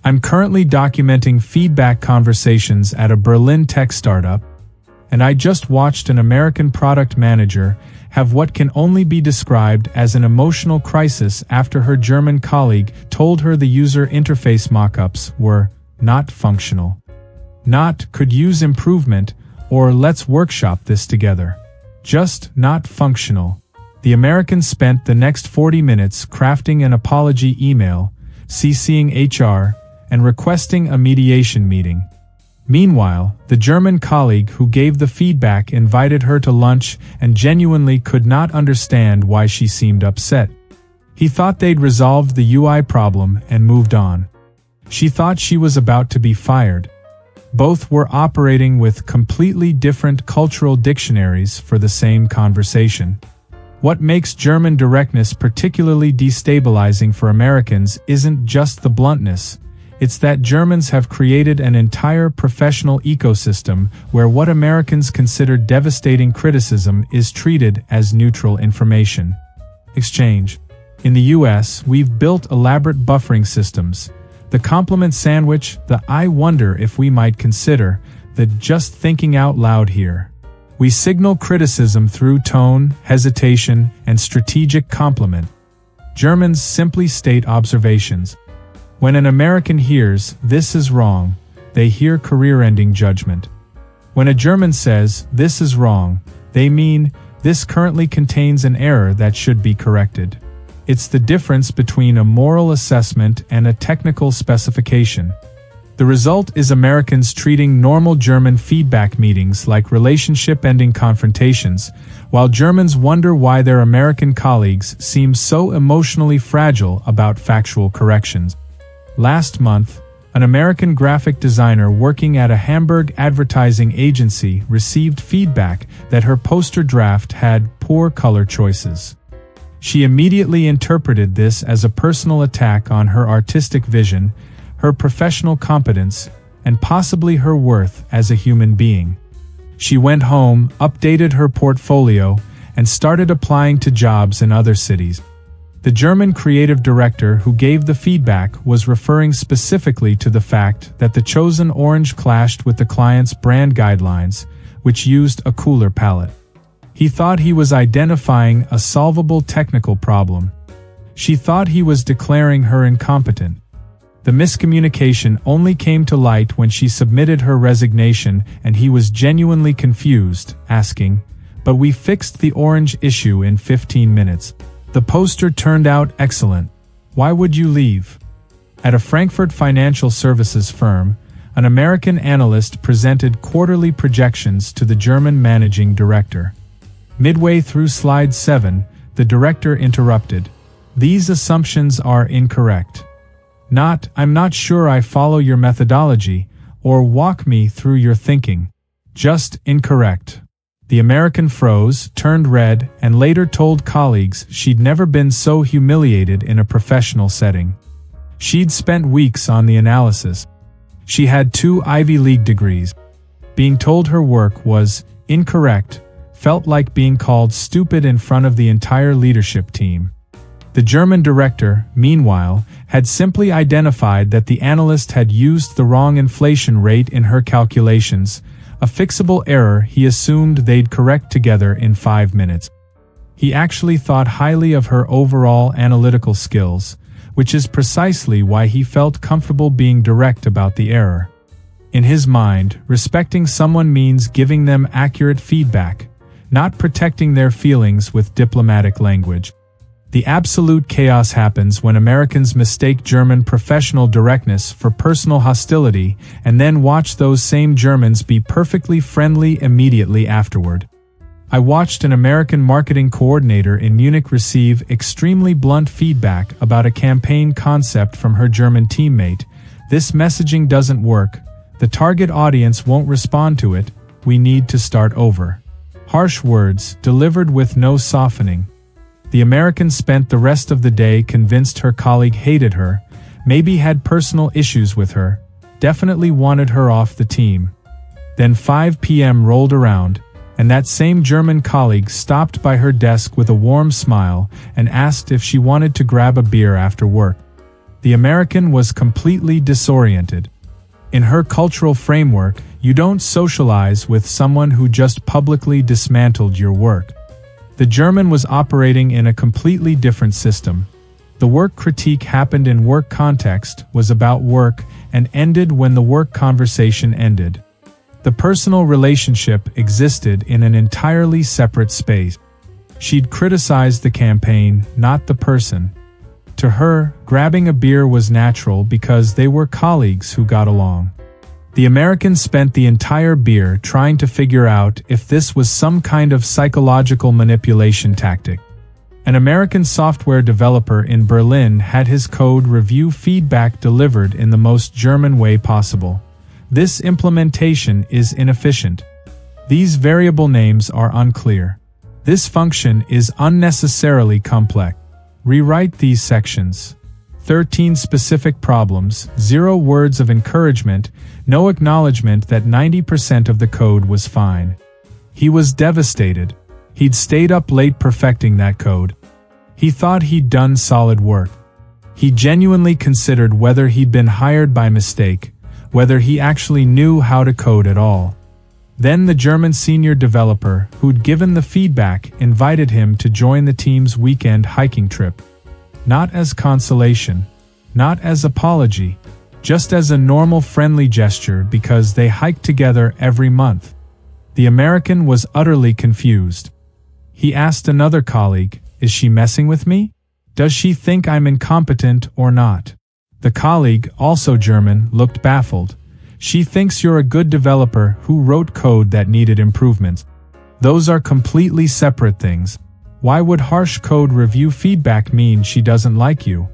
I'm currently documenting feedback conversations at a Berlin tech startup, and I just watched an American product manager have what can only be described as an emotional crisis after her German colleague told her the user interface mockups were not functional. Not could use improvement or let's workshop this together. Just not functional. The American spent the next 40 minutes crafting an apology email, CCing HR, and requesting a mediation meeting. Meanwhile, the German colleague who gave the feedback invited her to lunch and genuinely could not understand why she seemed upset. He thought they'd resolved the UI problem and moved on. She thought she was about to be fired. Both were operating with completely different cultural dictionaries for the same conversation. What makes German directness particularly destabilizing for Americans isn't just the bluntness. It's that Germans have created an entire professional ecosystem where what Americans consider devastating criticism is treated as neutral information. Exchange. In the US, we've built elaborate buffering systems. The compliment sandwich, the I wonder if we might consider, the just thinking out loud here. We signal criticism through tone, hesitation, and strategic compliment. Germans simply state observations. When an American hears, "This is wrong," they hear career-ending judgment. When a German says, "This is wrong," they mean, "This currently contains an error that should be corrected." It's the difference between a moral assessment and a technical specification. The result is Americans treating normal German feedback meetings like relationship-ending confrontations, while Germans wonder why their American colleagues seem so emotionally fragile about factual corrections. Last month, an American graphic designer working at a Hamburg advertising agency received feedback that her poster draft had poor color choices. She immediately interpreted this as a personal attack on her artistic vision, her professional competence, and possibly her worth as a human being. She went home, updated her portfolio, and started applying to jobs in other cities. The German creative director who gave the feedback was referring specifically to the fact that the chosen orange clashed with the client's brand guidelines, which used a cooler palette. He thought he was identifying a solvable technical problem. She thought he was declaring her incompetent. The miscommunication only came to light when she submitted her resignation and he was genuinely confused, asking, "But we fixed the orange issue in 15 minutes. The poster turned out excellent. Why would you leave?" At a Frankfurt financial services firm, an American analyst presented quarterly projections to the German managing director. Midway through slide 7, the director interrupted. "These assumptions are incorrect." Not, "I'm not sure I follow your methodology," or "walk me through your thinking." Just incorrect. The American froze, turned red, and later told colleagues she'd never been so humiliated in a professional setting. She'd spent weeks on the analysis. She had 2 Ivy League degrees. Being told her work was incorrect felt like being called stupid in front of the entire leadership team. The German director, meanwhile, had simply identified that the analyst had used the wrong inflation rate in her calculations, a fixable error he assumed they'd correct together in 5 minutes. He actually thought highly of her overall analytical skills, which is precisely why he felt comfortable being direct about the error. In his mind, respecting someone means giving them accurate feedback, not protecting their feelings with diplomatic language. The absolute chaos happens when Americans mistake German professional directness for personal hostility and then watch those same Germans be perfectly friendly immediately afterward. I watched an American marketing coordinator in Munich receive extremely blunt feedback about a campaign concept from her German teammate. "This messaging doesn't work. The target audience won't respond to it. We need to start over." Harsh words, delivered with no softening. The American spent the rest of the day convinced her colleague hated her, maybe had personal issues with her, definitely wanted her off the team. Then 5 p.m. rolled around, and that same German colleague stopped by her desk with a warm smile and asked if she wanted to grab a beer after work. The American was completely disoriented. In her cultural framework, you don't socialize with someone who just publicly dismantled your work. The German was operating in a completely different system. The work critique happened in work context, was about work, and ended when the work conversation ended. The personal relationship existed in an entirely separate space. She'd criticized the campaign, not the person. To her, grabbing a beer was natural because they were colleagues who got along. The American spent the entire beer trying to figure out if this was some kind of psychological manipulation tactic. An American software developer in Berlin had his code review feedback delivered in the most German way possible. This implementation is inefficient. These variable names are unclear. This function is unnecessarily complex. Rewrite these sections. 13 specific problems, 0 words of encouragement, no acknowledgement that 90% of the code was fine. He was devastated. He'd stayed up late perfecting that code. He thought he'd done solid work. He genuinely considered whether he'd been hired by mistake, whether he actually knew how to code at all. Then the German senior developer, who'd given the feedback, invited him to join the team's weekend hiking trip. Not as consolation, not as apology, just as a normal friendly gesture because they hiked together every month. The American was utterly confused. He asked another colleague, "Is she messing with me? Does she think I'm incompetent or not?" The colleague, also German, looked baffled. "She thinks you're a good developer who wrote code that needed improvements. Those are completely separate things. Why would harsh code review feedback mean she doesn't like you?"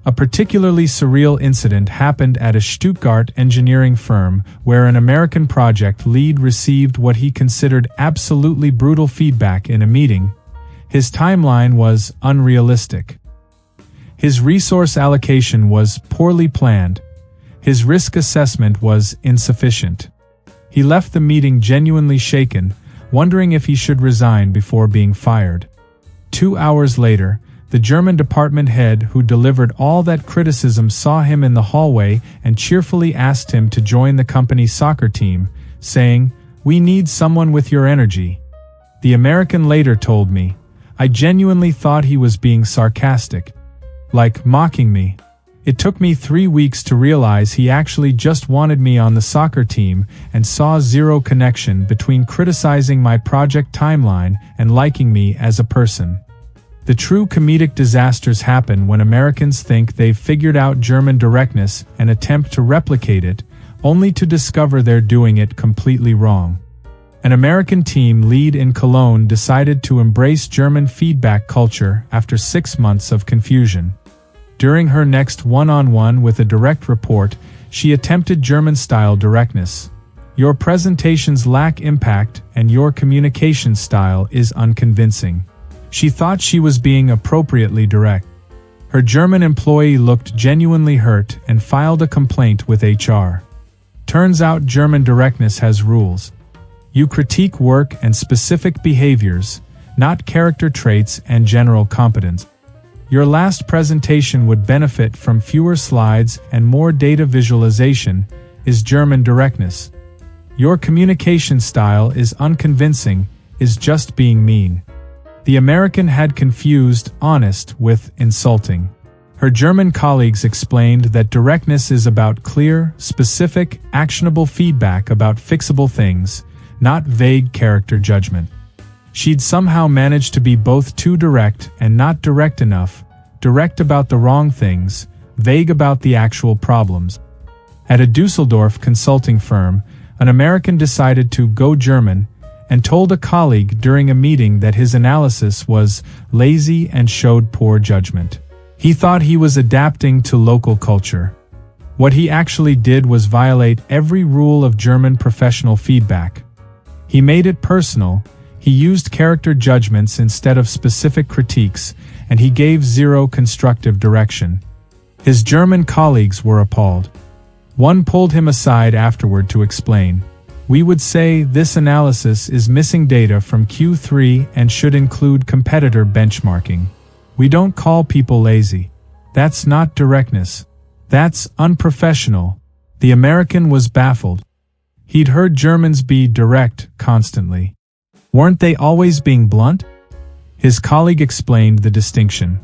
A particularly surreal incident happened at a Stuttgart engineering firm where an American project lead received what he considered absolutely brutal feedback in a meeting. His timeline was unrealistic. His resource allocation was poorly planned. His risk assessment was insufficient. He left the meeting genuinely shaken, wondering if he should resign before being fired. 2 hours later, the German department head who delivered all that criticism saw him in the hallway and cheerfully asked him to join the company's soccer team, saying, "We need someone with your energy." The American later told me, "I genuinely thought he was being sarcastic. Like mocking me. It took me 3 weeks to realize he actually just wanted me on the soccer team and saw zero connection between criticizing my project timeline and liking me as a person." The true comedic disasters happen when Americans think they've figured out German directness and attempt to replicate it, only to discover they're doing it completely wrong. An American team lead in Cologne decided to embrace German feedback culture after 6 months of confusion. During her next one-on-one with a direct report, she attempted German-style directness. "Your presentations lack impact and your communication style is unconvincing." She thought she was being appropriately direct. Her German employee looked genuinely hurt and filed a complaint with HR. Turns out German directness has rules. You critique work and specific behaviors, not character traits and general competence. Your last presentation would benefit from fewer slides and more data visualization, is German directness. Your communication style is unconvincing, is just being mean. The American had confused honest with insulting. Her German colleagues explained that directness is about clear, specific, actionable feedback about fixable things, not vague character judgment. She'd somehow managed to be both too direct and not direct enough, direct about the wrong things, vague about the actual problems. At a Dusseldorf consulting firm, an American decided to go German and told a colleague during a meeting that his analysis was lazy and showed poor judgment. He thought he was adapting to local culture. What he actually did was violate every rule of German professional feedback. He made it personal, he used character judgments instead of specific critiques, and he gave zero constructive direction. His German colleagues were appalled. One pulled him aside afterward to explain. "We would say this analysis is missing data from Q3 and should include competitor benchmarking. We don't call people lazy. That's not directness. That's unprofessional. The American was baffled. He'd heard Germans be direct constantly. Weren't they always being blunt? His colleague explained the distinction.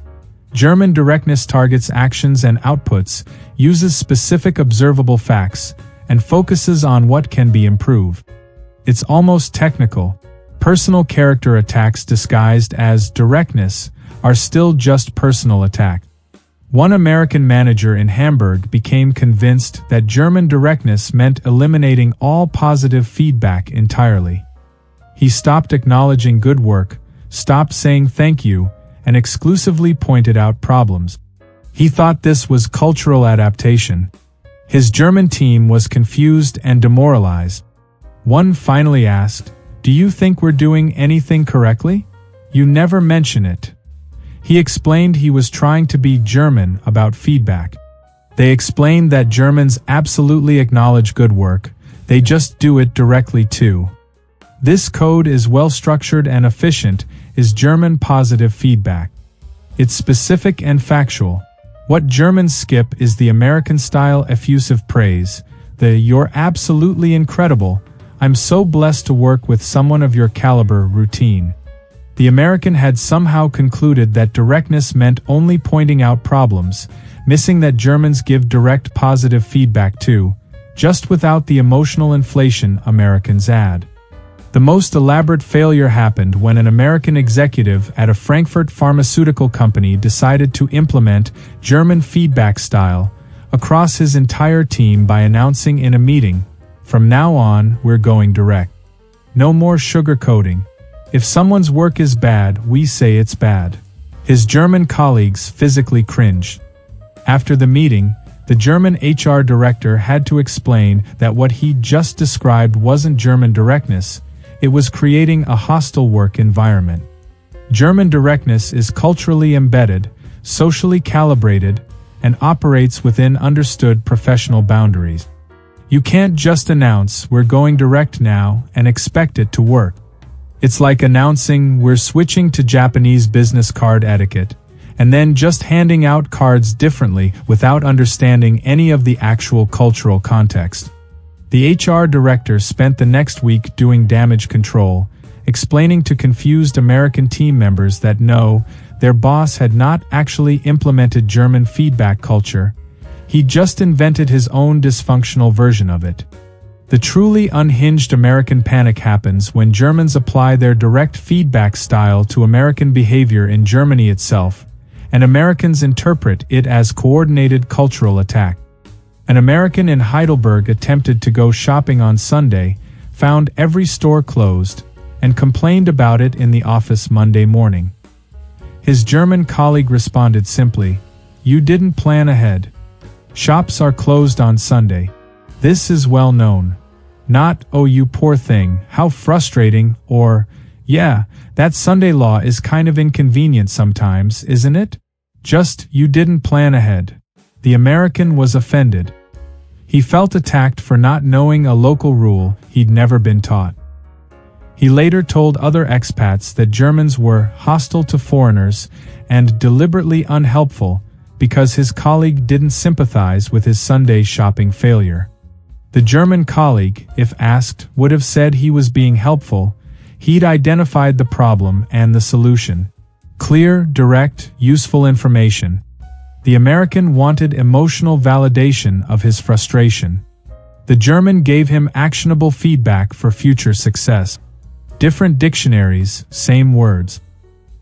German directness targets actions and outputs, uses specific observable facts, and focuses on what can be improved. It's almost technical. Personal character attacks disguised as directness are still just personal attacks. One American manager in Hamburg became convinced that German directness meant eliminating all positive feedback entirely. He stopped acknowledging good work, stopped saying thank you, and exclusively pointed out problems. He thought this was cultural adaptation. His German team was confused and demoralized. One finally asked, "Do you think we're doing anything correctly? You never mention it." He explained he was trying to be German about feedback. They explained that Germans absolutely acknowledge good work, they just do it directly too. This code is well structured and efficient, is German positive feedback. It's specific and factual. What Germans skip is the American-style effusive praise, the "you're absolutely incredible, I'm so blessed to work with someone of your caliber" routine. The American had somehow concluded that directness meant only pointing out problems, missing that Germans give direct positive feedback too, just without the emotional inflation Americans add. The most elaborate failure happened when an American executive at a Frankfurt pharmaceutical company decided to implement German feedback style across his entire team by announcing in a meeting, "From now on, we're going direct. No more sugarcoating. If someone's work is bad, we say it's bad." His German colleagues physically cringed. After the meeting, the German HR director had to explain that what he just described wasn't German directness, it was creating a hostile work environment. German directness is culturally embedded, socially calibrated, and operates within understood professional boundaries. You can't just announce "we're going direct now" and expect it to work. It's like announcing "we're switching to Japanese business card etiquette," and then just handing out cards differently without understanding any of the actual cultural context. The HR director spent the next week doing damage control, explaining to confused American team members that no, their boss had not actually implemented German feedback culture. He just invented his own dysfunctional version of it. The truly unhinged American panic happens when Germans apply their direct feedback style to American behavior in Germany itself, and Americans interpret it as coordinated cultural attack. An American in Heidelberg attempted to go shopping on Sunday, found every store closed, and complained about it in the office Monday morning. His German colleague responded simply, "You didn't plan ahead. Shops are closed on Sunday. This is well known." Not, "Oh you poor thing, how frustrating," or, "Yeah, that Sunday law is kind of inconvenient sometimes, isn't it?" Just, "You didn't plan ahead." The American was offended. He felt attacked for not knowing a local rule he'd never been taught. He later told other expats that Germans were hostile to foreigners and deliberately unhelpful because his colleague didn't sympathize with his Sunday shopping failure. The German colleague, if asked, would have said he was being helpful. He'd identified the problem and the solution. Clear, direct, useful information. The American wanted emotional validation of his frustration. The German gave him actionable feedback for future success. Different dictionaries, same words.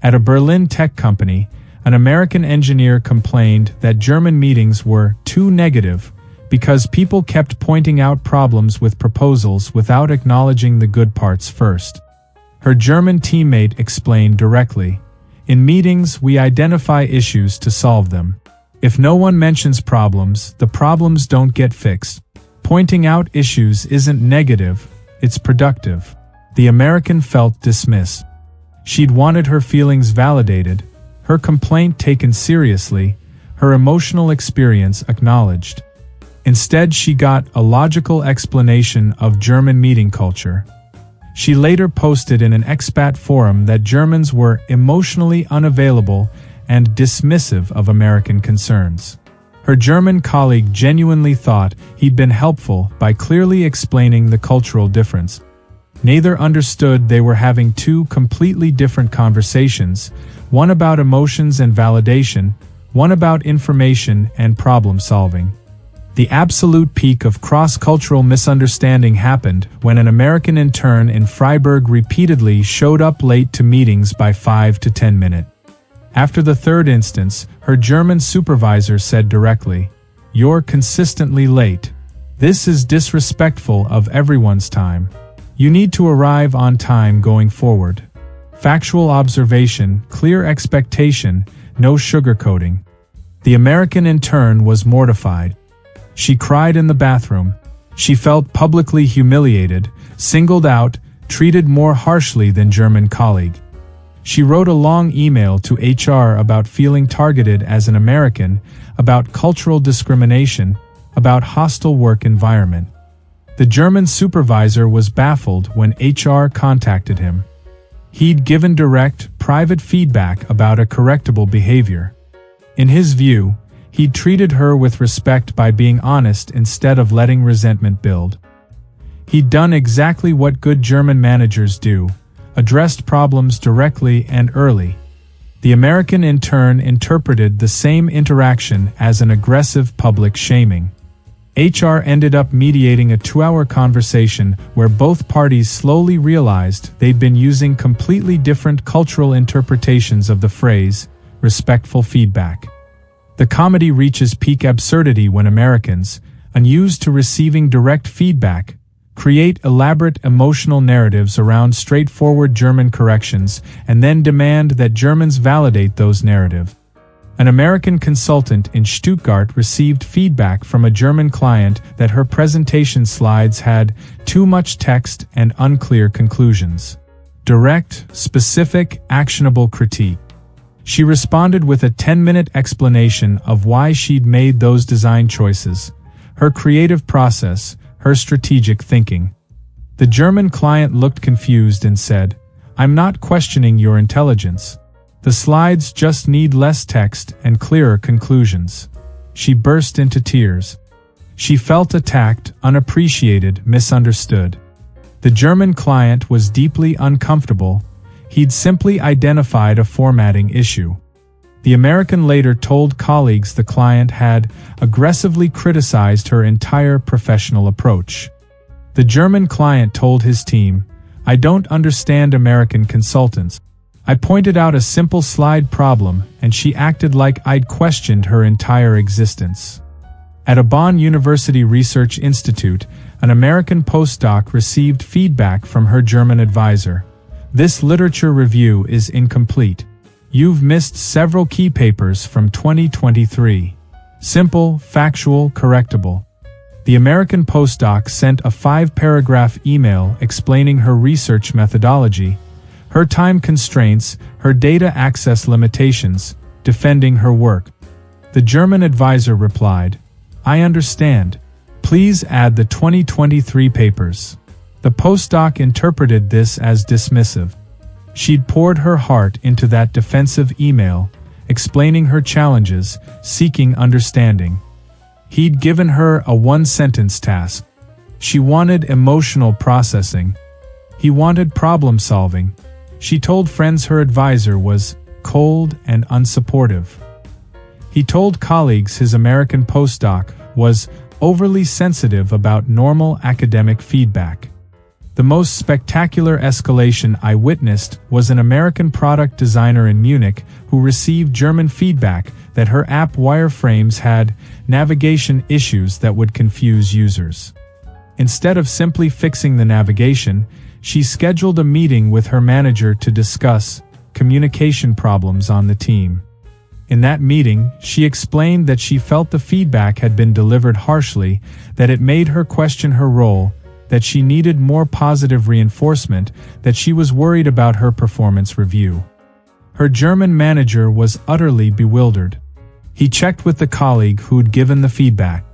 At a Berlin tech company, an American engineer complained that German meetings were too negative because people kept pointing out problems with proposals without acknowledging the good parts first. Her German teammate explained directly, "In meetings, we identify issues to solve them. If no one mentions problems, the problems don't get fixed. Pointing out issues isn't negative, it's productive." The American felt dismissed. She'd wanted her feelings validated, her complaint taken seriously, her emotional experience acknowledged. Instead, she got a logical explanation of German meeting culture. She later posted in an expat forum that Germans were emotionally unavailable and dismissive of American concerns. Her German colleague genuinely thought he'd been helpful by clearly explaining the cultural difference. Neither understood they were having two completely different conversations, one about emotions and validation, one about information and problem solving. The absolute peak of cross-cultural misunderstanding happened when an American intern in Freiburg repeatedly showed up late to meetings by 5 to 10 minutes. After the third instance, her German supervisor said directly, "You're consistently late. This is disrespectful of everyone's time. You need to arrive on time going forward." Factual observation, clear expectation, no sugarcoating. The American intern was mortified. She cried in the bathroom. She felt publicly humiliated, singled out, treated more harshly than German colleague. She wrote a long email to HR about feeling targeted as an American, about cultural discrimination, about hostile work environment. The German supervisor was baffled when HR contacted him. He'd given direct, private feedback about a correctable behavior. In his view, he'd treated her with respect by being honest instead of letting resentment build. He'd done exactly what good German managers do, addressed problems directly and early. The American intern interpreted the same interaction as an aggressive public shaming. HR ended up mediating a 2-hour conversation where both parties slowly realized they'd been using completely different cultural interpretations of the phrase, respectful feedback. The comedy reaches peak absurdity when Americans, unused to receiving direct feedback, create elaborate emotional narratives around straightforward German corrections and then demand that Germans validate those narratives. An American consultant in Stuttgart received feedback from a German client that her presentation slides had too much text and unclear conclusions. Direct, specific, actionable critique. She responded with a 10-minute explanation of why she'd made those design choices, her creative process, her strategic thinking. The German client looked confused and said, "I'm not questioning your intelligence. The slides just need less text and clearer conclusions." She burst into tears. She felt attacked, unappreciated, misunderstood. The German client was deeply uncomfortable. He'd simply identified a formatting issue. The American later told colleagues the client had aggressively criticized her entire professional approach. The German client told his team, "I don't understand American consultants. I pointed out a simple slide problem and she acted like I'd questioned her entire existence." At a Bonn University Research Institute, an American postdoc received feedback from her German advisor. "This literature review is incomplete. You've missed several key papers from 2023. Simple, factual, correctable." The American postdoc sent a 5-paragraph email explaining her research methodology, her time constraints, her data access limitations, defending her work. The German advisor replied, "I understand. Please add the 2023 papers." The postdoc interpreted this as dismissive. She'd poured her heart into that defensive email, explaining her challenges, seeking understanding. He'd given her a 1-sentence task. She wanted emotional processing. He wanted problem solving. She told friends her advisor was cold and unsupportive. He told colleagues his American postdoc was overly sensitive about normal academic feedback. The most spectacular escalation I witnessed was an American product designer in Munich who received German feedback that her app wireframes had navigation issues that would confuse users. Instead of simply fixing the navigation, she scheduled a meeting with her manager to discuss communication problems on the team. In that meeting, she explained that she felt the feedback had been delivered harshly, that it made her question her role, that she needed more positive reinforcement, that she was worried about her performance review. Her German manager was utterly bewildered. He checked with the colleague who'd given the feedback.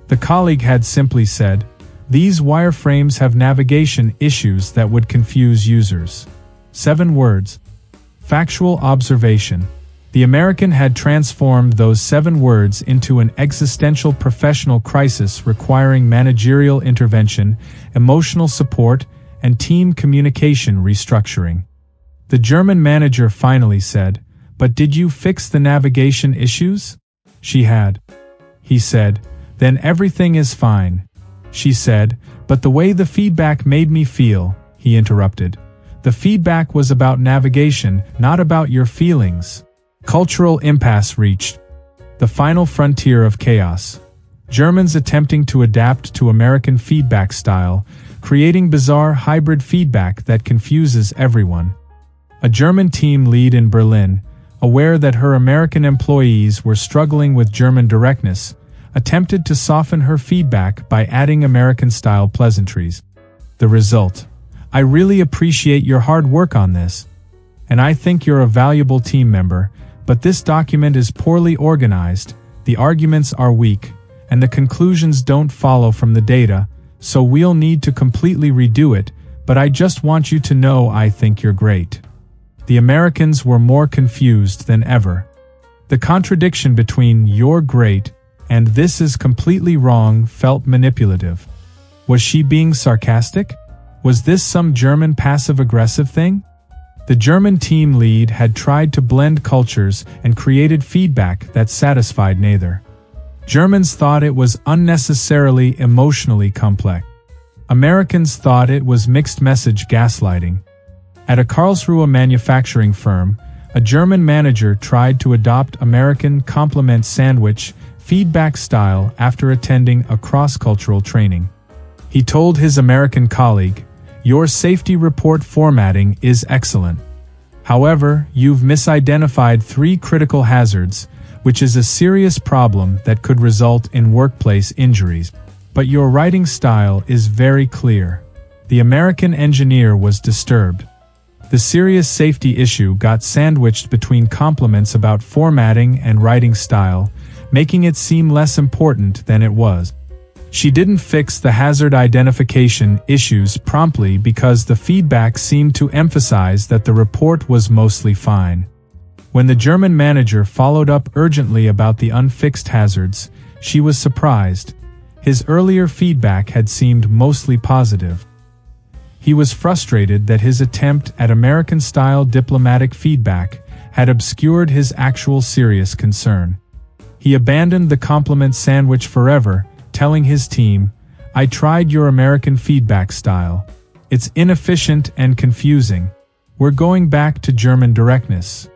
The colleague had simply said, "These wireframes have navigation issues that would confuse users." 7 words. Factual observation. The American had transformed those 7 words into an existential professional crisis requiring managerial intervention, emotional support, and team communication restructuring. The German manager finally said, "But did you fix the navigation issues?" She had. He said, "Then everything is fine." She said, "But the way the feedback made me feel," he interrupted. "The feedback was about navigation, not about your feelings." Cultural impasse reached. The final frontier of chaos. Germans attempting to adapt to American feedback style, creating bizarre hybrid feedback that confuses everyone. A German team lead in Berlin, aware that her American employees were struggling with German directness, attempted to soften her feedback by adding American-style pleasantries. The result: "I really appreciate your hard work on this. And I think you're a valuable team member, but this document is poorly organized, the arguments are weak, and the conclusions don't follow from the data, so we'll need to completely redo it, but I just want you to know I think you're great." The Americans were more confused than ever. The contradiction between "you're great" and "this is completely wrong" felt manipulative. Was she being sarcastic? Was this some German passive-aggressive thing? The German team lead had tried to blend cultures and created feedback that satisfied neither. Germans thought it was unnecessarily emotionally complex. Americans thought it was mixed-message gaslighting. At a Karlsruhe manufacturing firm, a German manager tried to adopt American compliment sandwich feedback style after attending a cross-cultural training. He told his American colleague, "Your safety report formatting is excellent. However, you've misidentified 3 critical hazards, which is a serious problem that could result in workplace injuries. But your writing style is very clear." The American engineer was disturbed. The serious safety issue got sandwiched between compliments about formatting and writing style, making it seem less important than it was. She didn't fix the hazard identification issues promptly because the feedback seemed to emphasize that the report was mostly fine. When the German manager followed up urgently about the unfixed hazards, she was surprised. His earlier feedback had seemed mostly positive. He was frustrated that his attempt at American-style diplomatic feedback had obscured his actual serious concern. He abandoned the compliment sandwich forever, telling his team, "I tried your American feedback style. It's inefficient and confusing. We're going back to German directness."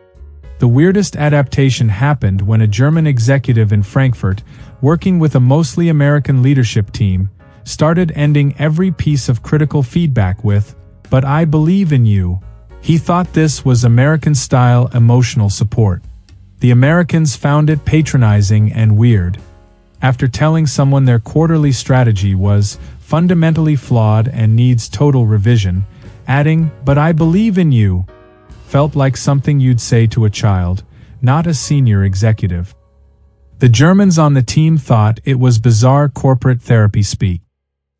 The weirdest adaptation happened when a German executive in Frankfurt, working with a mostly American leadership team, started ending every piece of critical feedback with, "But I believe in you." He thought this was American-style emotional support. The Americans found it patronizing and weird. After telling someone their quarterly strategy was fundamentally flawed and needs total revision, adding, "But I believe in you," felt like something you'd say to a child, not a senior executive. The Germans on the team thought it was bizarre corporate therapy speak.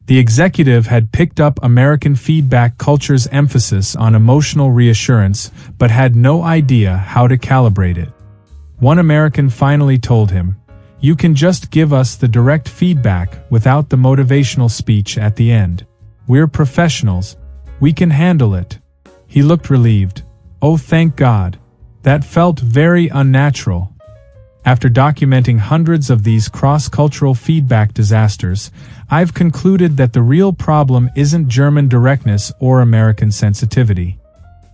The executive had picked up American feedback culture's emphasis on emotional reassurance, but had no idea how to calibrate it. One American finally told him, "You can just give us the direct feedback without the motivational speech at the end. We're professionals. We can handle it." He looked relieved. "Oh, thank God." That felt very unnatural. After documenting hundreds of these cross-cultural feedback disasters, I've concluded that the real problem isn't German directness or American sensitivity.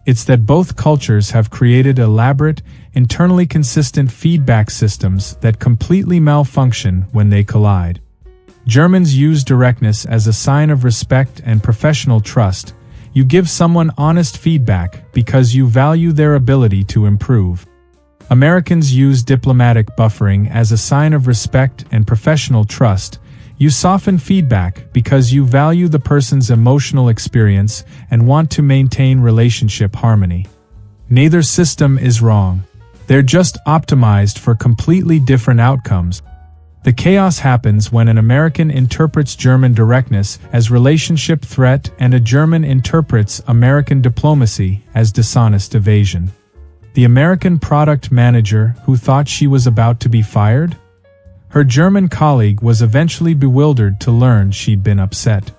It's that both cultures have created elaborate, internally consistent feedback systems that completely malfunction when they collide. Germans use directness as a sign of respect and professional trust. You give someone honest feedback because you value their ability to improve. Americans use diplomatic buffering as a sign of respect and professional trust. You soften feedback because you value the person's emotional experience and want to maintain relationship harmony. Neither system is wrong. They're just optimized for completely different outcomes. The chaos happens when an American interprets German directness as relationship threat and a German interprets American diplomacy as dishonest evasion. The American product manager who thought she was about to be fired? Her German colleague was eventually bewildered to learn she'd been upset.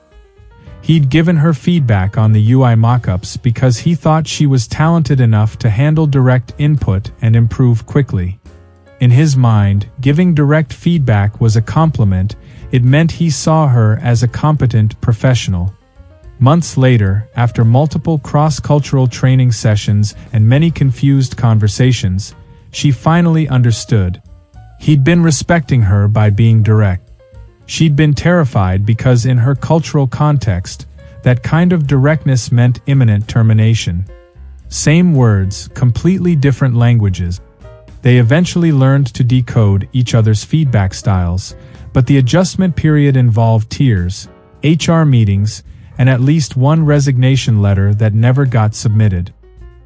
He'd given her feedback on the UI mockups because he thought she was talented enough to handle direct input and improve quickly. In his mind, giving direct feedback was a compliment. It meant he saw her as a competent professional. Months later, after multiple cross-cultural training sessions and many confused conversations, she finally understood. He'd been respecting her by being direct. She'd been terrified because in her cultural context, that kind of directness meant imminent termination. Same words, completely different languages. They eventually learned to decode each other's feedback styles, but the adjustment period involved tears, HR meetings, and at least one resignation letter that never got submitted.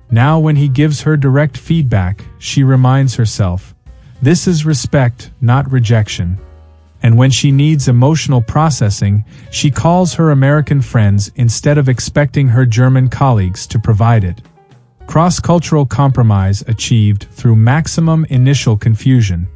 Now when he gives her direct feedback, she reminds herself, this is respect, not rejection. And when she needs emotional processing, she calls her American friends instead of expecting her German colleagues to provide it. Cross-cultural compromise achieved through maximum initial confusion.